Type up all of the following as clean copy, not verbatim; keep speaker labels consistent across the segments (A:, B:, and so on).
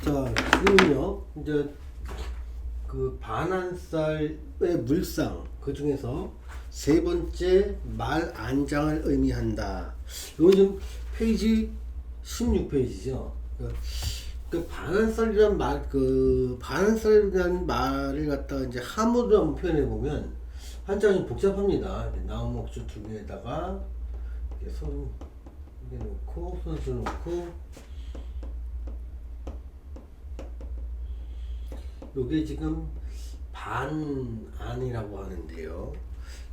A: 자, 지금요, 이제 그 반환살의 물상, 그 중에서 세 번째 말 안장을 의미한다. 이건 좀 페이지 16페이지죠. 그 반환살이란 말, 그 반환살이라는 말을 갖다가 이제 함으로 한번 표현해 보면 한자가 좀 복잡합니다. 나무목주 두 개에다가 이렇게 손 이렇게 놓고 손수 놓고 요게 지금 반안이라고 하는데요.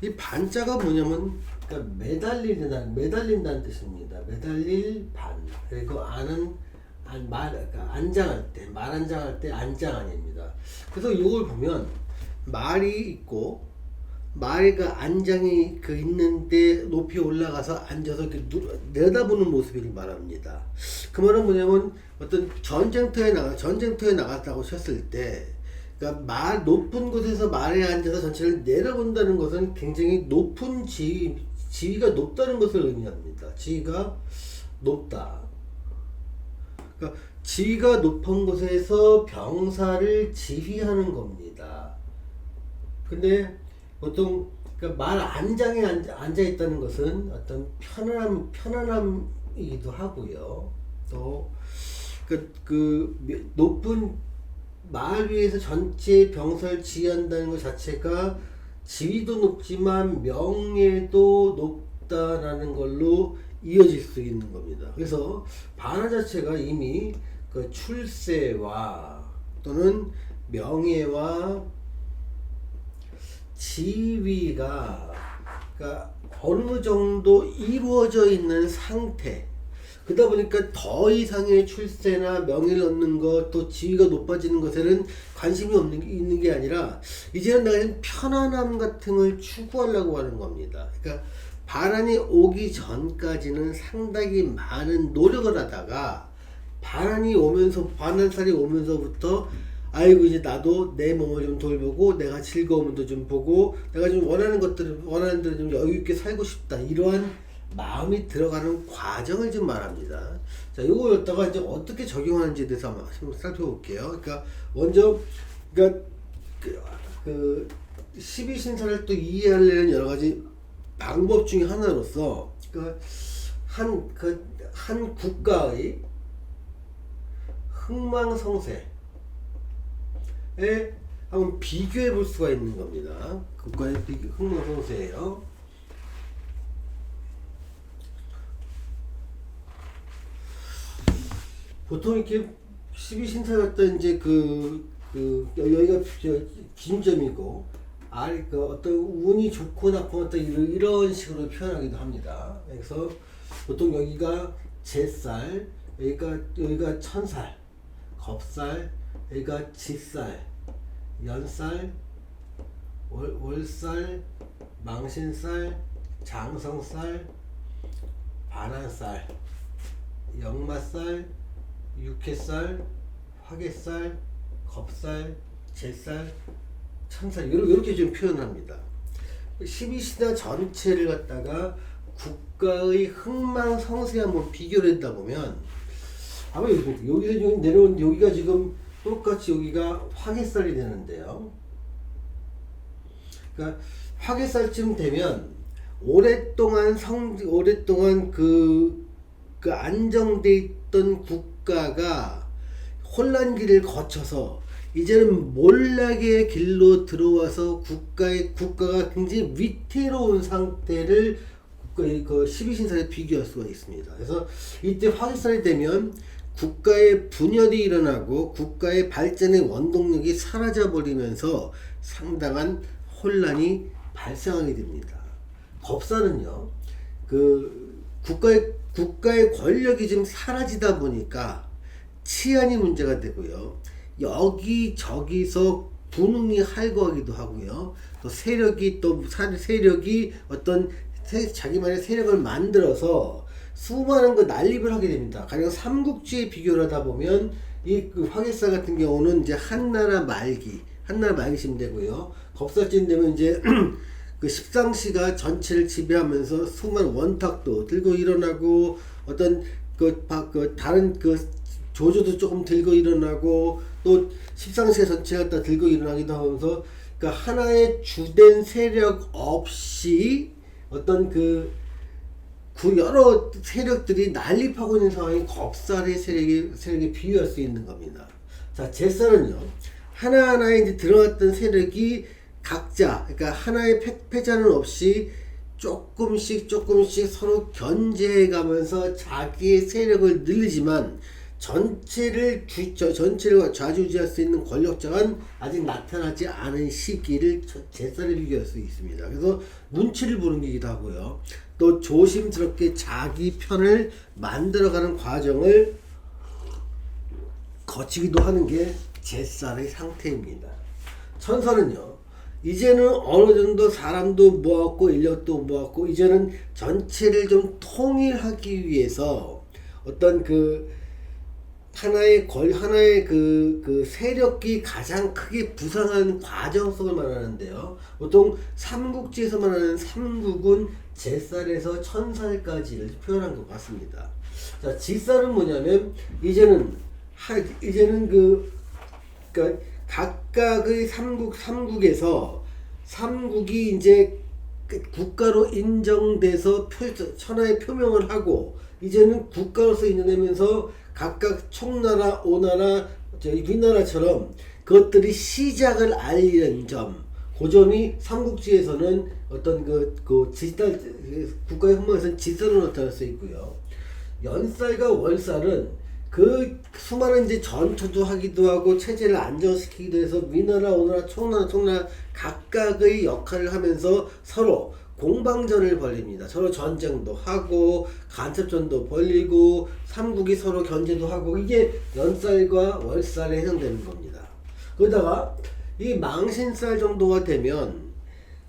A: 이 반자가 뭐냐면 그러니까 매달린다는 뜻입니다. 매달릴 반. 그리고 안은 그러니까 안장할 때, 말 안장할 때 안장안입니다. 그래서 이걸 보면 말이 있고 말이가 안장이 그 있는데 높이 올라가서 앉아서 이렇게 내다보는 모습을 말합니다. 그 말은 뭐냐면 어떤 전쟁터에 나갔다고 쳤을 때, 그러니까 높은 곳에서 말에 앉아서 전체를 내려본다는 것은 굉장히 높은 지위가 높다는 것을 의미합니다. 지위가 높다. 그러니까 지위가 높은 곳에서 병사를 지휘하는 겁니다. 근데 보통 그러니까 말 안장에 앉아 있다는 것은 어떤 편안함이기도 하고요. 또 그 높은 말 위에서 전체 병사를 지휘한다는 것 자체가 지위도 높지만 명예도 높다라는 걸로 이어질 수 있는 겁니다. 그래서 반화 자체가 이미 그 출세와 또는 명예와 지위가 그러니까 어느 정도 이루어져 있는 상태, 그러다 보니까 더 이상의 출세나 명예를 얻는 것, 또 지위가 높아지는 것에는 관심이 있는 게 아니라 이제는 내가 편안함 같은 걸 추구하려고 하는 겁니다. 그러니까 반환이 오기 전까지는 상당히 많은 노력을 하다가 반환살이 오면서부터 아이고 이제 나도 내 몸을 좀 돌보고 내가 즐거움도 좀 보고 내가 좀 원하는 대로 좀 여유 있게 살고 싶다, 이러한 마음이 들어가는 과정을 좀 말합니다. 자, 요거 여기다가 이제 어떻게 적용하는지에 대해서 한번 살펴볼게요. 그러니까 먼저 그 12신사를 또 이해하려는 여러 가지 방법 중에 하나로서 한 국가의 흥망성쇠에 한번 비교해 볼 수가 있는 겁니다. 국가의 흥망성쇠예요. 보통 이렇게 12신사 갖다 이제 여기가 기준점이고, 어떤 운이 좋고 나쁘고 이런 식으로 표현하기도 합니다. 그래서 보통 여기가 제살, 여기가 천살, 겁살, 여기가 지살, 연살, 월살, 망신살, 장성살, 반환살, 역마살, 육해살, 화개살, 겁살, 제살, 천살, 이렇게 좀 표현합니다. 12신화 전체를 갖다가 국가의 흥망성쇠에 한번 비교를 했다 보면 아마 여기서 내려온 여기가 지금 똑같이 여기가 화개살이 되는데요. 그러니까 화개살쯤 되면 오랫동안 그 안정돼 있던 국가가 혼란기를 거쳐서 이제는 몰락의 길로 들어와서 국가가 굉장히 위태로운 상태를 그 12신사에 비교할 수가 있습니다. 그래서 이때 화개살이 되면 국가의 분열이 일어나고 국가의 발전의 원동력이 사라져 버리면서 상당한 혼란이 발생하게 됩니다. 겁살은요, 국가의 권력이 좀 사라지다 보니까 치안이 문제가 되고요. 여기저기서 분응이 할거하기도 하고요. 또 세력이 어떤 자기만의 세력을 만들어서 수많은 난립을 하게 됩니다. 가령 삼국지에 비교를 하다 보면 그 화개살 같은 경우는 이제 한나라 말기쯤 되고요. 겁살쯤 되면 이제 그 십상시가 전체를 지배하면서 수많은 원탁도 들고 일어나고 어떤 다른 조조도 조금 들고 일어나고 또 십상시가 전체 갖다 들고 일어나기도 하면서 그러니까 하나의 주된 세력 없이 어떤 그 여러 세력들이 난립하고 있는 상황이 겁살의 세력에 비유할 수 있는 겁니다. 자, 제살은요, 하나하나에 이제 들어갔던 세력이 각자, 그러니까 하나의 패자는 없이 조금씩 서로 견제해 가면서 자기의 세력을 늘리지만 전체를 좌지우지할 수 있는 권력자는 아직 나타나지 않은 시기를 제살에 비교할 수 있습니다. 그래서 눈치를 보는 기기도 하고요. 또 조심스럽게 자기 편을 만들어가는 과정을 거치기도 하는 게 제살의 상태입니다. 천사는요, 이제는 어느 정도 사람도 모았고 인력도 모았고 이제는 전체를 좀 통일하기 위해서 어떤 그 하나의 그 세력이 가장 크게 부상한 과정 속을 말하는데요. 보통 삼국지에서 말하는 삼국은 제살에서 천살까지를 표현한 것 같습니다. 자, 직살은 뭐냐면 이제는 그러니까 각각의 삼국에서 삼국이 이제 국가로 인정돼서 천하의 표명을 하고 이제는 국가로서 인정되면서 각각 총나라, 오나라, 위나라처럼 그것들이 시작을 알리는 점, 그 점이 삼국지에서는 어떤 국가의 흥망에서는 지설로 나타날 수 있고요. 연살과 월살은 그 수많은 이제 전투도 하기도 하고 체제를 안정시키기도 해서 위나라, 오나라, 총나라 각각의 역할을 하면서 서로 공방전을 벌립니다. 서로 전쟁도 하고 간첩전도 벌리고 삼국이 서로 견제도 하고 이게 연살과 월살에 해당되는 겁니다. 그러다가 이 망신살 정도가 되면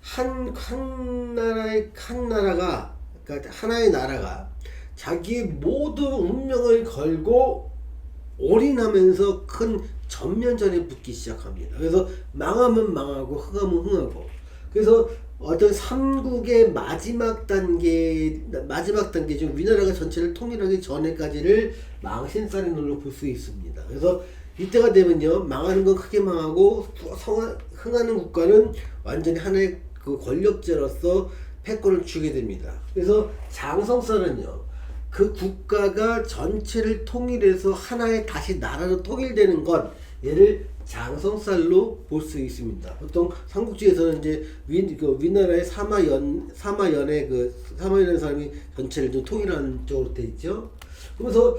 A: 한 나라가 그러니까 하나의 나라가 자기의 모든 운명을 걸고 올인하면서 큰 전면전에 붙기 시작합니다. 그래서 망하면 망하고 흥하면 흥하고 그래서 어떤 삼국의 마지막 단계 중 위나라가 전체를 통일하기 전에까지를 망신살의 놀로 볼 수 있습니다. 그래서 이때가 되면요, 망하는 건 크게 망하고 흥하는 국가는 완전히 하나의 그 권력제로서 패권을 주게 됩니다. 그래서 장성살은요, 그 국가가 전체를 통일해서 하나의 다시 나라로 통일되는 것, 얘를 장성살로 볼 수 있습니다. 보통 삼국지에서는 이제 위나라의 사마연의 사람이 전체를 좀 통일하는 쪽으로 돼 있죠. 그래서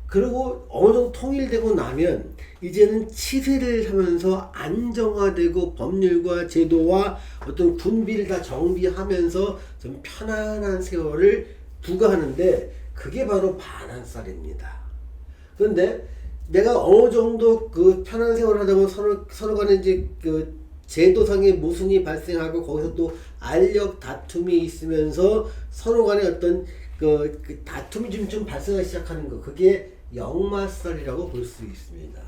A: 그리고 어느 정도 통일되고 나면 이제는 치세를 하면서 안정화되고 법률과 제도와 어떤 군비를 다 정비하면서 좀 편안한 세월을 부과하는데 그게 바로 반환살입니다. 그런데 내가 어느 정도 그 편한 세월을 하다 보면 서로 간에 이제 그 제도상의 모순이 발생하고 거기서 또 알력 다툼이 있으면서 서로 간에 어떤 그 다툼이 좀 발생하기 시작하는 거, 그게 역마살이라고 볼 수 있습니다.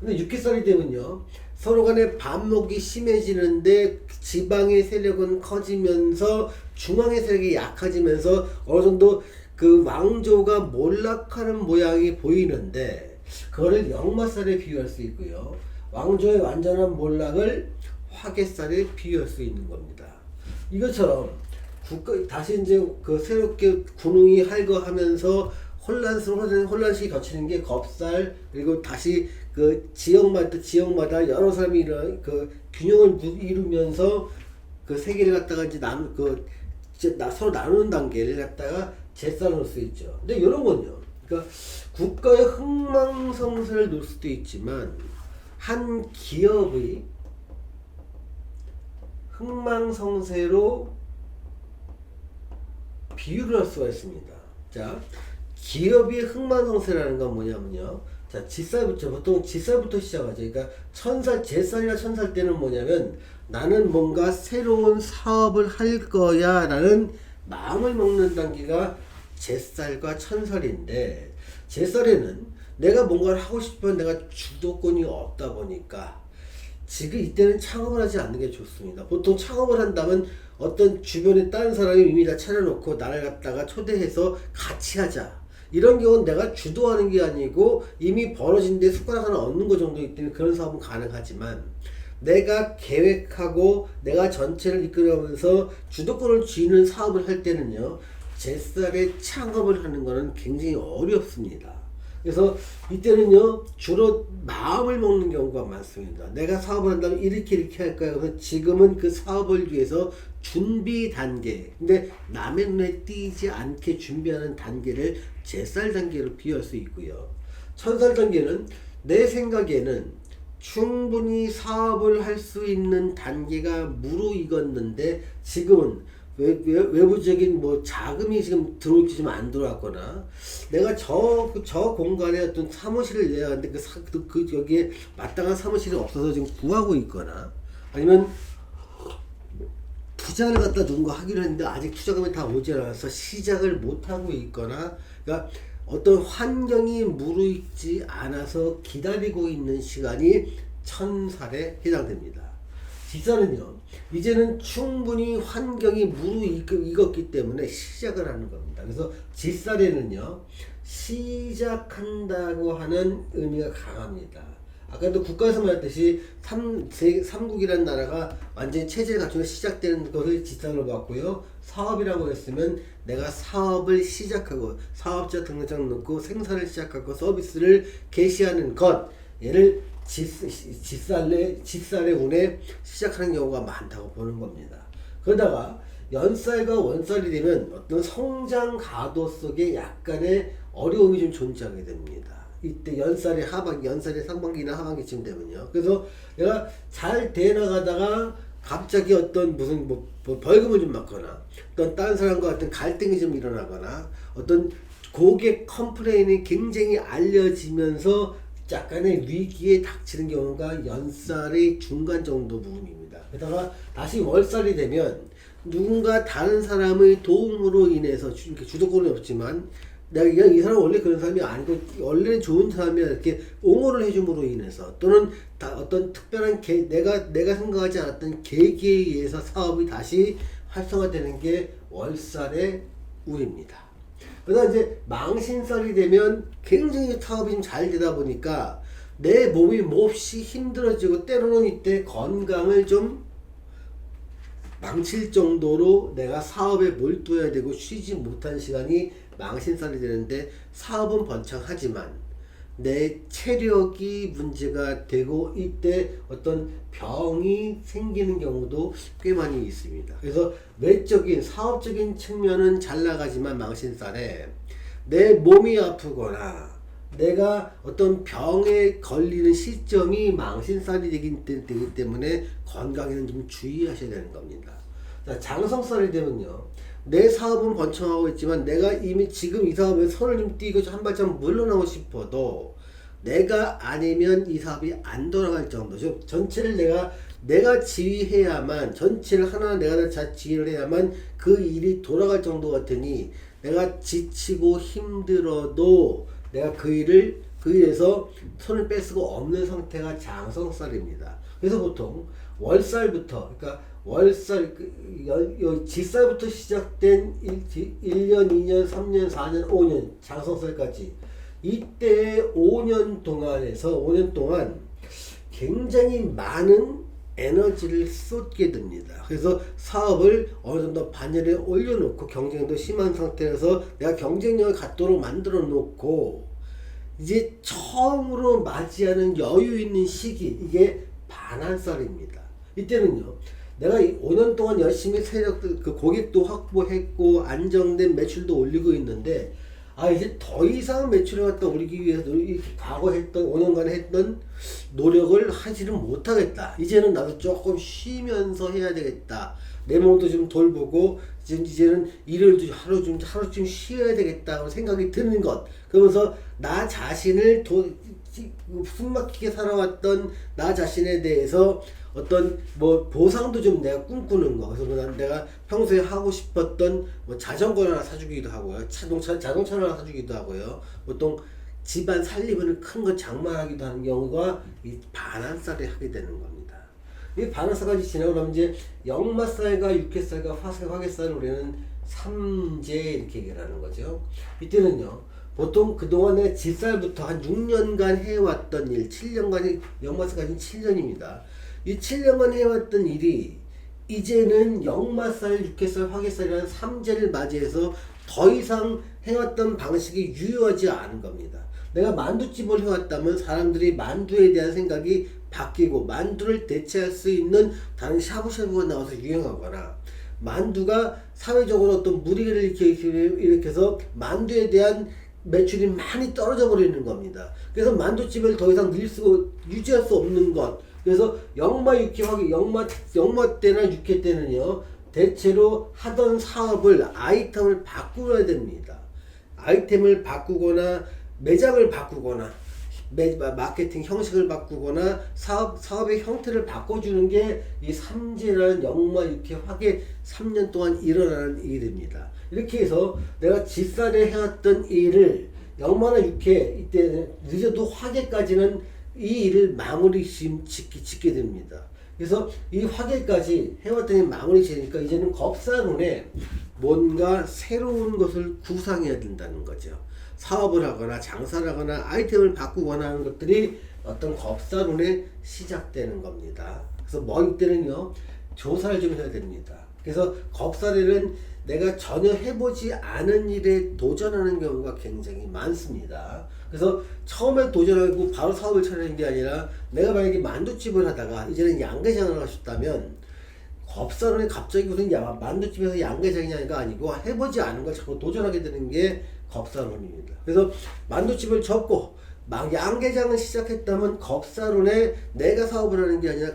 A: 근데 육개살이 되면요, 서로 간에 반목이 심해지는데 지방의 세력은 커지면서 중앙의 세력이 약해지면서 어느 정도 그 왕조가 몰락하는 모양이 보이는데 그거를 역마살에 비유할 수 있고요. 왕조의 완전한 몰락을 화개살에 비유할 수 있는 겁니다. 이것처럼 다시 이제 그 새롭게 군웅이 할거하면서 혼란식이 겹치는 게 겁살, 그리고 다시 그 지역마다 여러 사람이 그 균형을 이루면서 그 세계를 갖다가 이제 서로 나누는 단계를 갖다가 제살을 놓을 수 있죠. 근데 이런 건요, 그러니까 국가의 흥망성쇠를 놓을 수도 있지만 한 기업의 흥망성쇠로 비유를 할 수가 있습니다. 자, 기업의 흥망성쇠라는 건 뭐냐면요, 자, 보통 지살부터 시작하죠. 그러니까 제살이나 천살 때는 뭐냐면 나는 뭔가 새로운 사업을 할 거야 라는 마음을 먹는 단계가 제살과 천살인데, 제살에는 내가 뭔가를 하고 싶으면 내가 주도권이 없다 보니까 지금 이때는 창업을 하지 않는 게 좋습니다. 보통 창업을 한다면 어떤 주변에 다른 사람이 이미 다 차려놓고 나를 갖다가 초대해서 같이 하자, 이런 경우는 내가 주도하는 게 아니고 이미 벌어진 데 숟가락 하나 얹는 거 정도이기 때문에 그런 사업은 가능하지만, 내가 계획하고 내가 전체를 이끌어가면서 주도권을 쥐는 사업을 할 때는요, 제 쌀에 창업을 하는 거는 굉장히 어렵습니다. 그래서 이때는요, 주로 마음을 먹는 경우가 많습니다. 내가 사업을 한다면 이렇게 할 거야. 그래서 지금은 그 사업을 위해서 준비 단계, 근데 남의 눈에 띄지 않게 준비하는 단계를 제 쌀 단계로 비유할 수 있고요. 1000살 단계는 내 생각에는 충분히 사업을 할 수 있는 단계가 무르익었는데, 지금은 외부적인 뭐 자금이 지금 들어올지 좀 안 들어왔거나, 내가 저 공간에 어떤 사무실을 내야 하는데 여기에 마땅한 사무실이 없어서 지금 구하고 있거나, 아니면 투자를 갖다 누군가 하기로 했는데 아직 투자금이 다 오지 않아서 시작을 못 하고 있거나, 그러니까 어떤 환경이 무르익지 않아서 기다리고 있는 시간이 1000살에 해당됩니다. 지살은요, 이제는 충분히 환경이 무르익었기 때문에 시작을 하는 겁니다. 그래서 지살에는요, 시작한다고 하는 의미가 강합니다. 아까도 국가에서 말했듯이 삼국이라는 나라가 완전히 체제를 갖추고 시작되는 것을 지살로 봤고요. 사업이라고 했으면 내가 사업을 시작하고 사업자 등록장 넣고 생산을 시작하고 서비스를 개시하는 것, 얘를 직살의 운에 시작하는 경우가 많다고 보는 겁니다. 그러다가 연살과 원살이 되면 어떤 성장 가도 속에 약간의 어려움이 좀 존재하게 됩니다. 이때 연살의 하반기, 연살의 상반기나 하반기쯤 되면요. 그래서 내가 잘 돼나가다가 갑자기 어떤 무슨 뭐 벌금을 좀 맞거나, 어떤 다른 사람과 어떤 갈등이 좀 일어나거나, 어떤 고객 컴플레인이 굉장히 알려지면서 약간의 위기에 닥치는 경우가 연살의 중간 정도 부분입니다. 게다가 다시 월살이 되면 누군가 다른 사람의 도움으로 인해서 주도권이 없지만, 내가 이 사람 원래 그런 사람이 아니고 원래는 좋은 사람이야 이렇게 옹호를 해줌으로 인해서, 또는 어떤 특별한 내가 생각하지 않았던 계기에 의해서 사업이 다시 활성화되는 게 월살의 운입니다. 그러다 이제 망신살이 되면 굉장히 사업이 좀 잘 되다 보니까 내 몸이 몹시 힘들어지고, 때로는 이때 건강을 좀 망칠 정도로 내가 사업에 몰두해야 되고 쉬지 못한 시간이 망신살이 되는데, 사업은 번창하지만 내 체력이 문제가 되고 이때 어떤 병이 생기는 경우도 꽤 많이 있습니다. 그래서 외적인 사업적인 측면은 잘 나가지만 망신살에 내 몸이 아프거나 내가 어떤 병에 걸리는 시점이 망신살이 되기 때문에 건강에는 좀 주의하셔야 되는 겁니다. 자, 장성살이 되면요, 내 사업은 번창하고 있지만 내가 이미 지금 이 사업에 손을 좀 띄고 한 발짝 물러나고 싶어도 내가 아니면 이 사업이 안 돌아갈 정도죠. 전체를 내가 지휘해야만, 전체를 하나 내가 다 지휘를 해야만 그 일이 돌아갈 정도 같으니, 내가 지치고 힘들어도 내가 그 일에서 손을 뺄 수가 없는 상태가 장성살입니다. 그래서 보통 월살부터, 그러니까 월살, 지살부터 시작된 1년, 2년, 3년, 4년, 5년, 장성살까지 이때 5년 동안 굉장히 많은 에너지를 쏟게 됩니다. 그래서 사업을 어느 정도 반열에 올려놓고 경쟁도 심한 상태에서 내가 경쟁력을 갖도록 만들어 놓고, 이제 처음으로 맞이하는 여유 있는 시기, 이게 반환살입니다. 이때는요, 내가 5년 동안 열심히 그 고객도 확보했고 안정된 매출도 올리고 있는데, 이제 더 이상 매출을 갖다 올리기 위해서 과거 5년간 했던 노력을 하지는 못하겠다. 이제는 나도 조금 쉬면서 해야 되겠다. 내 몸도 좀 돌보고, 이제는 일요일도 하루쯤 쉬어야 되겠다고 생각이 드는 것. 그러면서 나 자신을 숨막히게 살아왔던 나 자신에 대해서 어떤 보상도 좀 내가 꿈꾸는 거. 그래서 내가 평소에 하고 싶었던 자전거를 하나 사주기도 하고요, 자동차를 하나 사주기도 하고요, 보통 집안 살림을 큰 거 장만하기도 하는 경우가 이 반환살에 하게 되는 겁니다. 이 반환살까지 지나고 나면 이제 역마살과 육해살과 화개살을 우리는 삼재 이렇게 얘기를 하는 거죠. 이때는요, 보통 그동안에 짓살부터 한 6년간 해왔던 일, 7년간이 역마살까지 7년입니다. 이 7년간 해왔던 일이 이제는 역마살, 육해살, 화개살이라는 3재를 맞이해서 더 이상 해왔던 방식이 유효하지 않은 겁니다. 내가 만두집을 해왔다면 사람들이 만두에 대한 생각이 바뀌고 만두를 대체할 수 있는 다른 샤브샤브가 나와서 유행하거나 만두가 사회적으로 어떤 무리를 일으켜서 만두에 대한 매출이 많이 떨어져 버리는 겁니다. 그래서 만두집을 더 이상 유지할 수 없는 것. 그래서 역마, 육회, 화개, 역마 때나 육회 때는요, 대체로 하던 사업을 아이템을 바꾸어야 됩니다. 아이템을 바꾸거나 매장을 바꾸거나 마케팅 형식을 바꾸거나 사업의 형태를 바꿔주는 게 이 삼재라는 역마, 육회, 화개 3년 동안 일어나는 일입니다. 이렇게 해서 내가 짓살에 해왔던 일을 역마나 육회 이때 늦어도 화개까지는 이 일을 마무리 짓게 됩니다. 그래서 이 화개까지 해왔더니 마무리 지으니까 이제는 겁사론에 뭔가 새로운 것을 구상해야 된다는 거죠. 사업을 하거나 장사를 하거나 아이템을 바꾸거나 하는 것들이 어떤 겁사론에 시작되는 겁니다. 그래서 이때는요 조사를 좀 해야 됩니다. 그래서 겁사론은 내가 전혀 해보지 않은 일에 도전하는 경우가 굉장히 많습니다. 그래서 처음에 도전하고 바로 사업을 차리는 게 아니라 내가 만약에 만두집을 하다가 이제는 양계장을 하고 싶다면 겁사론에 갑자기 무슨 만두집에서 양계장이냐가 아니고 해보지 않은 걸 자꾸 도전하게 되는 게 겁사론입니다. 그래서 만두집을 접고 막 양계장을 시작했다면 겁사론에 내가 사업을 하는 게 아니라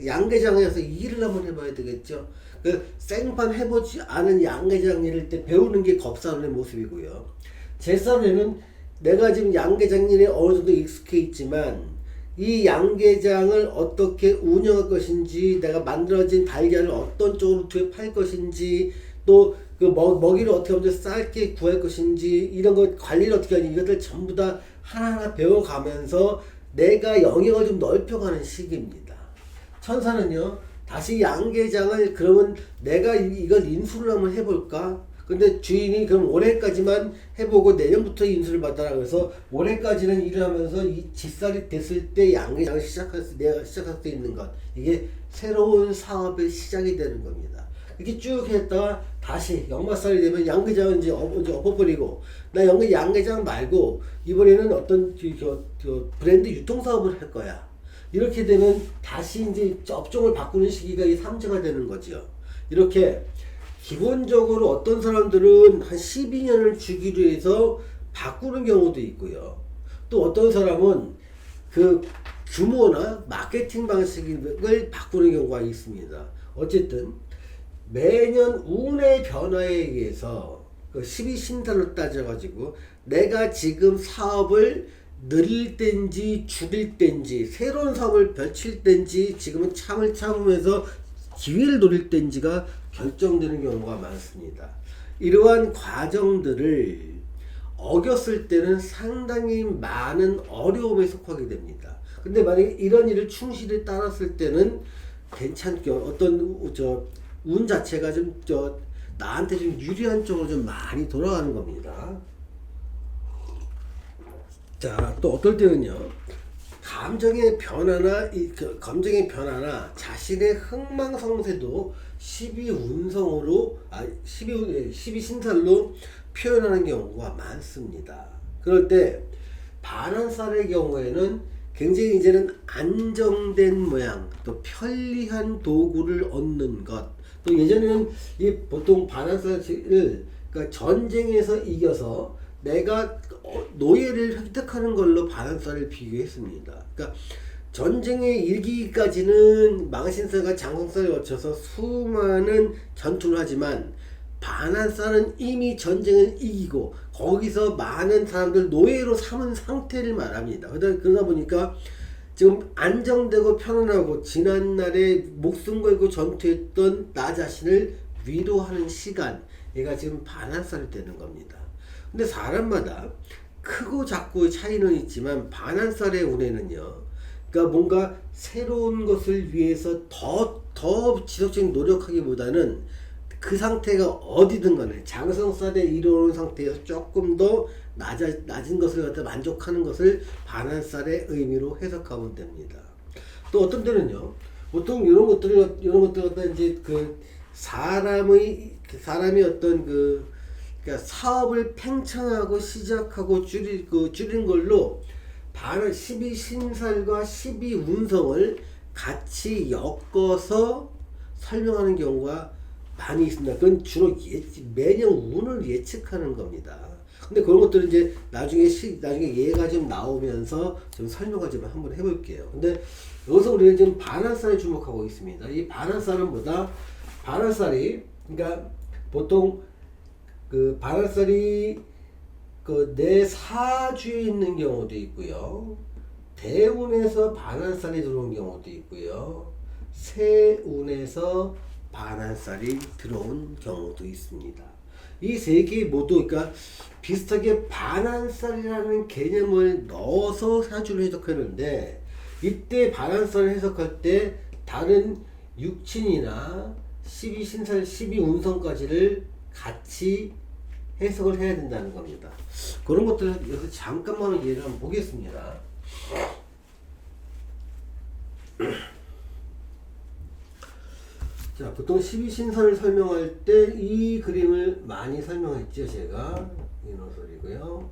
A: 양계장에서 일을 한번 해봐야 되겠죠. 그 생판 해보지 않은 양계장 일일 때 배우는 게 겁사론의 모습이고요. 제사론에는 내가 지금 양계장 일에 어느 정도 익숙해 있지만 이 양계장을 어떻게 운영할 것인지, 내가 만들어진 달걀을 어떤 쪽으로 투입할 것인지, 또 그 먹이를 어떻게 하면 쌀게 구할 것인지, 이런 거 관리를 어떻게 하는지, 이것들 전부 다 하나하나 배워가면서 내가 영역을 좀 넓혀가는 시기입니다. 천사는요, 다시 양계장을 그러면 내가 이걸 인수를 한번 해볼까? 근데 주인이 그럼 올해까지만 해보고 내년부터 인수를 받아라. 그래서 올해까지는 일을 하면서 이 짓살이 됐을 때 양계장을 내가 시작할 수 있는 것. 이게 새로운 사업의 시작이 되는 겁니다. 이렇게 쭉 했다가 다시 역마살이 되면 양계장은 이제 엎어버리고, 나 양계장 말고 이번에는 어떤 브랜드 유통 사업을 할 거야. 이렇게 되면 다시 이제 업종을 바꾸는 시기가 이 3재가 되는 거죠. 이렇게 기본적으로 어떤 사람들은 한 12년을 주기로 해서 바꾸는 경우도 있고요. 또 어떤 사람은 그 규모나 마케팅 방식을 바꾸는 경우가 있습니다. 어쨌든 매년 운의 변화에 의해서 그 12신달로 따져가지고 내가 지금 사업을 늘릴 땐지 줄일 땐지, 새로운 사업을 펼칠 땐지, 지금은 참을 참으면서 기회를 노릴 땐지가 결정되는 경우가 많습니다. 이러한 과정들을 어겼을 때는 상당히 많은 어려움에 속하게 됩니다. 근데 만약에 이런 일을 충실히 따랐을 때는 괜찮게 어떤 운 자체가 나한테 좀 유리한 쪽으로 좀 많이 돌아가는 겁니다. 자, 또 어떨 때는요, 감정의 변화나 자신의 흥망성쇠도 12운성으로 12신살로 표현하는 경우가 많습니다. 그럴 때 반환살의 경우에는 굉장히 이제는 안정된 모양, 또 편리한 도구를 얻는 것, 또 예전에는 보통 반환살을 그러니까 전쟁에서 이겨서 내가 노예를 획득하는 걸로 반환살을 비교했습니다. 그러니까 전쟁에 이르기까지는 망신살과 장성살을 거쳐서 수많은 전투를 하지만 반환살은 이미 전쟁을 이기고 거기서 많은 사람들 노예로 삼은 상태를 말합니다. 그러다 보니까 지금 안정되고 편안하고 지난날에 목숨 걸고 전투했던 나 자신을 위로하는 시간, 얘가 지금 반환살이 되는 겁니다. 근데 사람마다 크고 작고 차이는 있지만 반환살의 운에는요, 그러니까 뭔가 새로운 것을 위해서 더 지속적인 노력하기보다는 그 상태가 어디든 간에 장성살에 이르는 상태에서 조금 더 낮은 것을 갖다 만족하는 것을 반환살의 의미로 해석하면 됩니다. 또 어떤 때는요, 보통 이런 것들 갖다 이제 사람이 어떤 그러니까 사업을 팽창하고 시작하고 줄인 걸로 12신살과 12운성을 같이 엮어서 설명하는 경우가 많이 있습니다. 그건 주로 매년 운을 예측하는 겁니다. 근데 그런 것들은 이제 나중에 예가 좀 나오면서 좀 설명을 좀 한번 해볼게요. 근데 여기서 우리는 지금 반환살에 주목하고 있습니다. 이 반환살은 뭐다? 반환살이, 그러니까 보통 반환살이 내 사주에 있는 경우도 있고요. 대운에서 반환살이 들어온 경우도 있고요. 세운에서 반환살이 들어온 경우도 있습니다. 이 세 개 모두 그러니까 비슷하게 반환살이라는 개념을 넣어서 사주를 해석하는데, 이때 반환살을 해석할 때 다른 육친이나 12신살, 12운성까지를 같이 해석을 해야 된다는 겁니다. 그런 것들을 여기서 잠깐만 예를 한번 보겠습니다. 자, 보통 12신살을 설명할 때 이 그림을 많이 설명했죠. 제가 인호설이고요,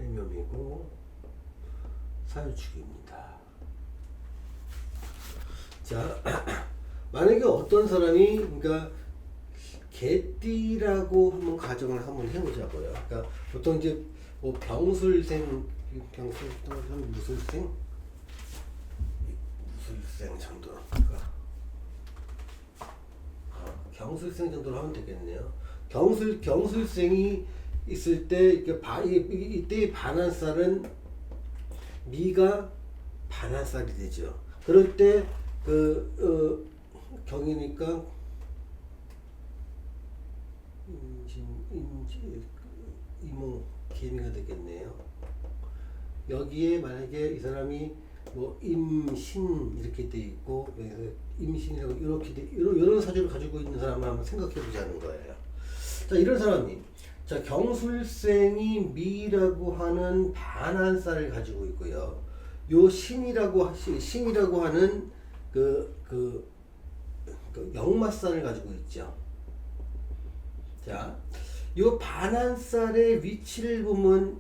A: 해묘이고 사유축입니다. 자, 만약에 어떤 사람이, 그러니까 개띠라고 한번 가정을 한번 해보자고요. 그러니까 보통 이제 뭐 병술생 무술생 정도, 경술생 정도로 하면 되겠네요. 경술생이 있을 때 이때 반환살은 미가 반환살이 되죠. 그럴 때 경이니까 이모 개미가 되겠네요. 여기에 만약에 이 사람이 뭐 임신 이렇게 돼 있고, 여기서 임신이라고 이렇게 이런 사주를 가지고 있는 사람을 한번 생각해 보자는 거예요. 자, 이런 사람이, 자, 경술생이 미라고 하는 반환살을 가지고 있고요. 요 신이라고 하는 역마살을 가지고 있죠. 자, 요 반환살의 위치를 보면,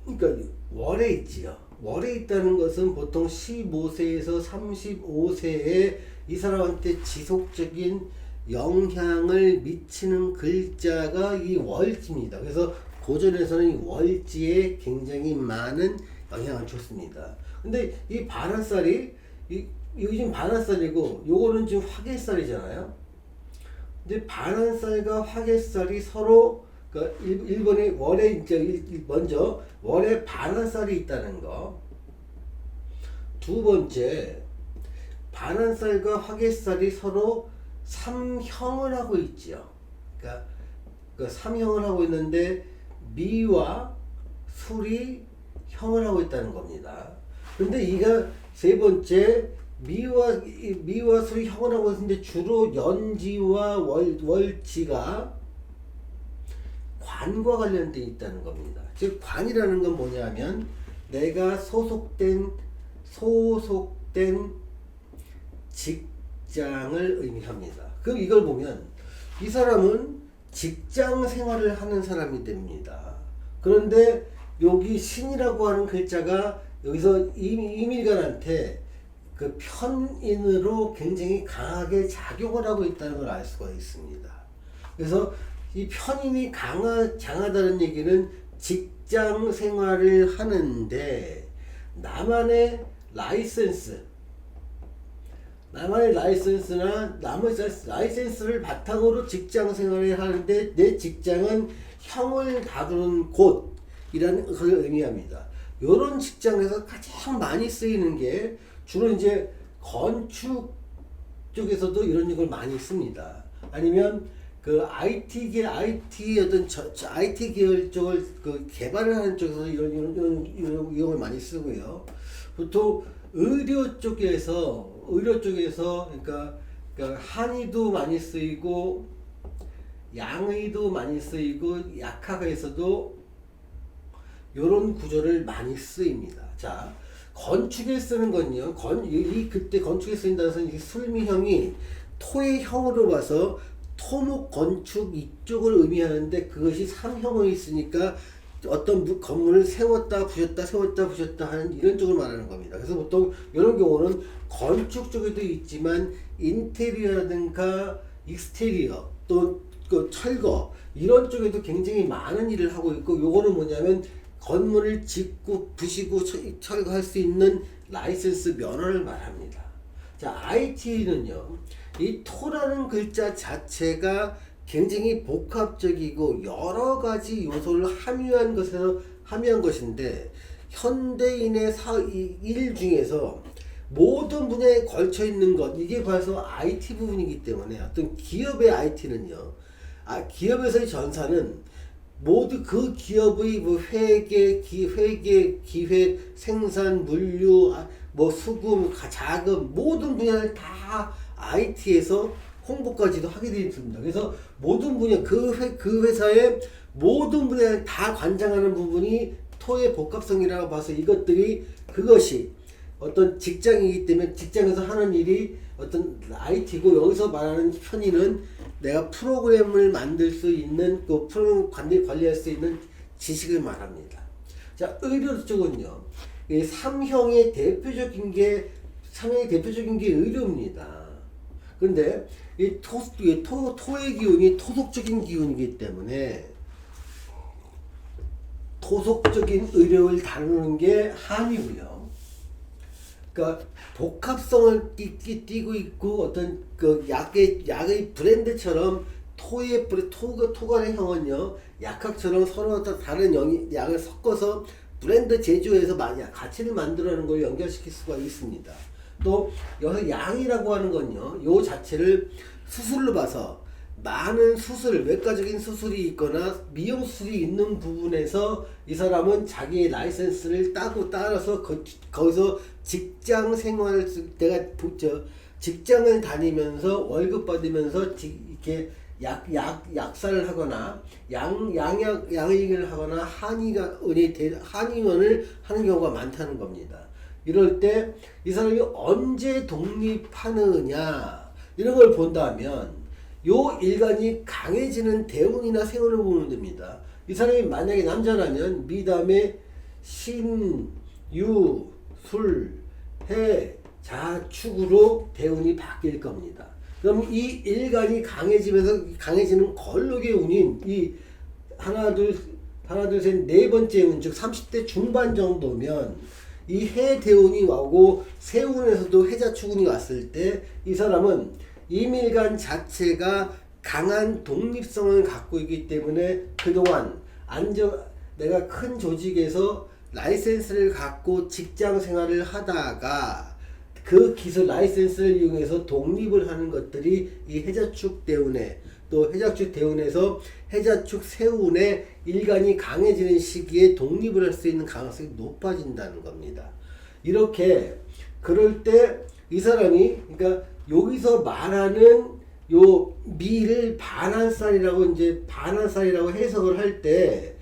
A: 그러니까 월에 있지요. 월에 있다는 것은 보통 15세에서 35세에 이 사람한테 지속적인 영향을 미치는 글자가 이 월지입니다. 그래서 고전에서는 이 월지에 굉장히 많은 영향을 줬습니다. 근데 이 반환살이, 이거 지금 반환살이고 요거는 지금 화개살이잖아요. 근데 반환살과 화개살이 서로, 그러니까 1번에 월에 이제 먼저 월에 반환살이 있다는 거. 두 번째, 반환살과 화개살이 서로 삼형을 하고 있죠. 그러니까 삼형을 하고 있는데 미와 술이 형을 하고 있다는 겁니다. 근데 이가 세 번째, 미와 술이 형을 하고 있는데 주로 연지와 월지가 관과 관련되어 있다는 겁니다. 즉 관이라는 건 뭐냐면 내가 소속된 직장을 의미합니다. 그럼 이걸 보면 이 사람은 직장 생활을 하는 사람이 됩니다. 그런데 여기 신이라고 하는 글자가 여기서 이밀간한테 그 편인으로 굉장히 강하게 작용을 하고 있다는 걸 알 수가 있습니다. 그래서 이 편인이 강하다는 얘기는 직장 생활을 하는데 나만의 라이센스를 바탕으로 직장 생활을 하는데 내 직장은 형을 다루는 곳이라는 것을 의미합니다. 이런 직장에서 가장 많이 쓰이는 게 주로 이제 건축 쪽에서도 이런 걸 많이 씁니다. 아니면 IT 계열 쪽을 개발을 하는 쪽에서 이런 걸 많이 쓰고요. 보통 의료 쪽에서 그러니까 한의도 많이 쓰이고 양의도 많이 쓰이고 약학에서도 이런 구조를 많이 쓰입니다. 자, 건축에 쓰는 건요. 그때 건축에 쓰인다는 것은 이 술미형이 토의 형으로 봐서 토목 건축 이쪽을 의미하는데 그것이 삼형으로 있으니까 어떤 건물을 세웠다 부셨다 세웠다 부셨다 하는 이런 쪽을 말하는 겁니다. 그래서 보통 이런 경우는 건축 쪽에도 있지만 인테리어라든가 익스테리어 또 그 철거 이런 쪽에도 굉장히 많은 일을 하고 있고 요거는 뭐냐면 건물을 짓고 부시고 철거할 수 있는 라이센스 면허를 말합니다. 자, IT는요. 이 토라는 글자 자체가 굉장히 복합적이고 여러 가지 요소를 함유한 것인데 현대인의 일 중에서 모든 분야에 걸쳐 있는 것 이게 바로 IT 부분이기 때문에 어떤 기업의 IT는요. 기업에서의 전사는 모두 그 기업의 뭐 회계, 기획, 생산, 물류, 뭐 수금, 자금 모든 분야를 다 IT에서 홍보까지도 하게 되어 있습니다. 그래서 모든 분야 그 회사의 모든 분야를 다 관장하는 부분이 토의 복합성이라고 봐서 그것이 어떤 직장이기 때문에 직장에서 하는 일이 어떤 IT고 여기서 말하는 편의는 내가 프로그램을 만들 수 있는 그 프로그램 관리할 수 있는 지식을 말합니다. 자, 의료 쪽은요. 이 삼형의 대표적인 게 의료입니다. 근데 이 토의 기운이 토속적인 기운이기 때문에 토속적인 의료를 다루는 게 함이고요. 그러니까 복합성을 띠고 있고 어떤 그 약의 브랜드처럼 토간의 형은요 약학처럼 서로 다른 약을 섞어서 브랜드 제조해서 가치를 만들어내는 걸 연결시킬 수가 있습니다. 또 여기서 양이라고 하는 건요 요 자체를 수술로 봐서 많은 외과적인 수술이 있거나 미용 수술이 있는 부분에서 이 사람은 자기의 라이센스를 따라서 거기서 직장 생활을 직장을 다니면서 월급 받으면서 이렇게 약사를 하거나 양의를 하거나 한의원을 하는 경우가 많다는 겁니다. 이럴 때 이 사람이 언제 독립하느냐 이런 걸 본다면 요 일간이 강해지는 대운이나 세운을 보면 됩니다. 이 사람이 만약에 남자라면 미담에 신, 유, 술, 해, 자, 축으로 대운이 바뀔 겁니다. 그럼 이 일간이 강해지는 걸록의 운인 이 하나 둘 셋 네 번째 운 즉 30대 중반 정도면 이 해 대운이 와고 세운에서도 해자축운이 왔을 때 이 사람은 이밀간 자체가 강한 독립성을 갖고 있기 때문에 그동안 내가 큰 조직에서 라이센스를 갖고 직장 생활을 하다가 그 기술 라이센스를 이용해서 독립을 하는 것들이 이 해자축 대운에 또 해자축 대운에서 해자축 세운에 일간이 강해지는 시기에 독립을 할 수 있는 가능성이 높아진다는 겁니다. 이렇게 그럴 때 이 사람이 그러니까 여기서 말하는 요 미를 반환살이라고 해석을 할 때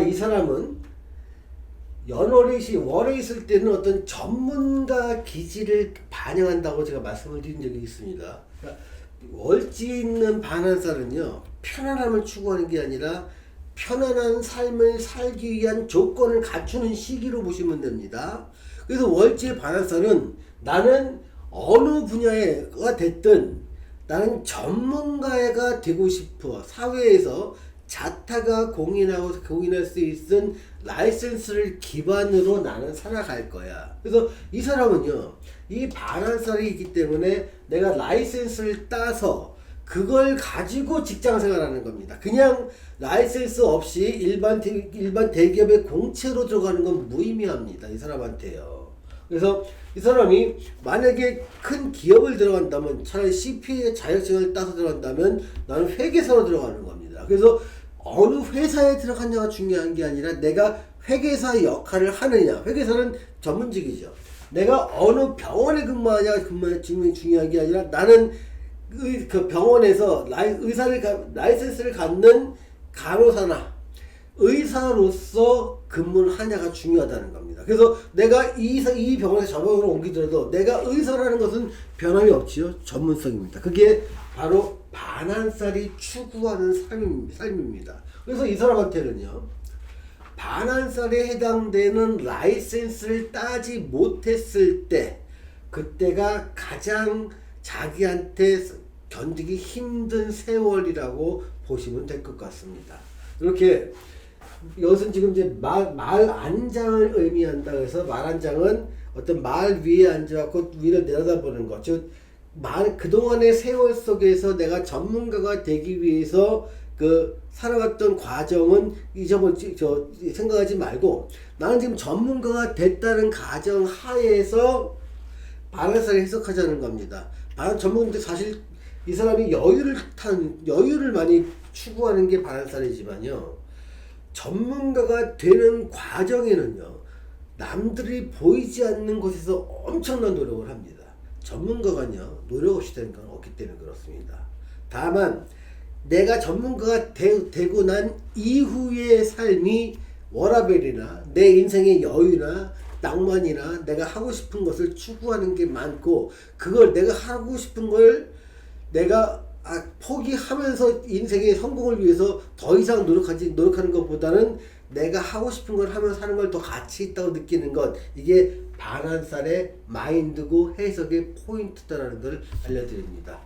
A: 이 사람은 월에 있을 때는 어떤 전문가 기질을 반영한다고 제가 말씀을 드린 적이 있습니다. 그러니까 월지에 있는 반환살은요 편안함을 추구하는 게 아니라 편안한 삶을 살기 위한 조건을 갖추는 시기로 보시면 됩니다. 그래서 월지의 반환살은 나는 어느 분야가 됐든 나는 전문가가 되고 싶어. 사회에서 자타가 공인할 수 있는 라이센스를 기반으로 나는 살아갈 거야. 그래서 이 사람은요, 이 반환살이 있기 때문에 내가 라이센스를 따서 그걸 가지고 직장 생활하는 겁니다. 그냥 라이센스 없이 일반 대기업의 공채로 들어가는 건 무의미합니다. 이 사람한테요. 그래서 이 사람이 만약에 큰 기업을 들어간다면 차라리 CPA 자격증을 따서 들어간다면 나는 회계사로 들어가는 겁니다. 그래서 어느 회사에 들어갔냐가 중요한 게 아니라 내가 회계사 역할을 하느냐. 회계사는 전문직이죠. 내가 어느 병원에 근무하냐가 중요한 게 아니라 나는 그 병원에서 라이센스를 갖는 간호사나 의사로서 근무를 하냐가 중요하다는 겁니다. 그래서 내가 이 병원에서 저 병원으로 옮기더라도 내가 의사라는 것은 변함이 없지요. 전문성입니다. 그게 바로 반한살이 추구하는 삶입니다. 그래서 이 사람한테는요, 반한살에 해당되는 라이센스를 따지 못했을 때, 그때가 가장 자기한테 견디기 힘든 세월이라고 보시면 될 것 같습니다. 이렇게 이것은 지금 이제 말 안장을 의미한다 해서 말 안장은 어떤 말 위에 앉아갖고 위를 내려다보는 것. 즉, 그동안의 세월 속에서 내가 전문가가 되기 위해서 그 살아왔던 과정은 생각하지 말고, 나는 지금 전문가가 됐다는 가정 하에서 반한살을 해석하자는 겁니다. 전문가인데 사실 이 사람이 여유를 많이 추구하는 게 반한살이지만요, 전문가가 되는 과정에는요, 남들이 보이지 않는 곳에서 엄청난 노력을 합니다. 전문가가요, 노력 없이 되는 건 없기 때문에 그렇습니다. 다만 내가 전문가가 되고 난 이후의 삶이 워라밸이나 내 인생의 여유나 낭만이나 내가 하고 싶은 것을 추구하는 게 많고, 그걸 내가 하고 싶은 걸 내가 포기하면서 인생의 성공을 위해서 더 이상 노력하는 것보다는 내가 하고 싶은 걸 하면서 하는 걸 더 가치 있다고 느끼는 것, 이게 반한살의 마인드고 해석의 포인트다라는 걸 알려드립니다.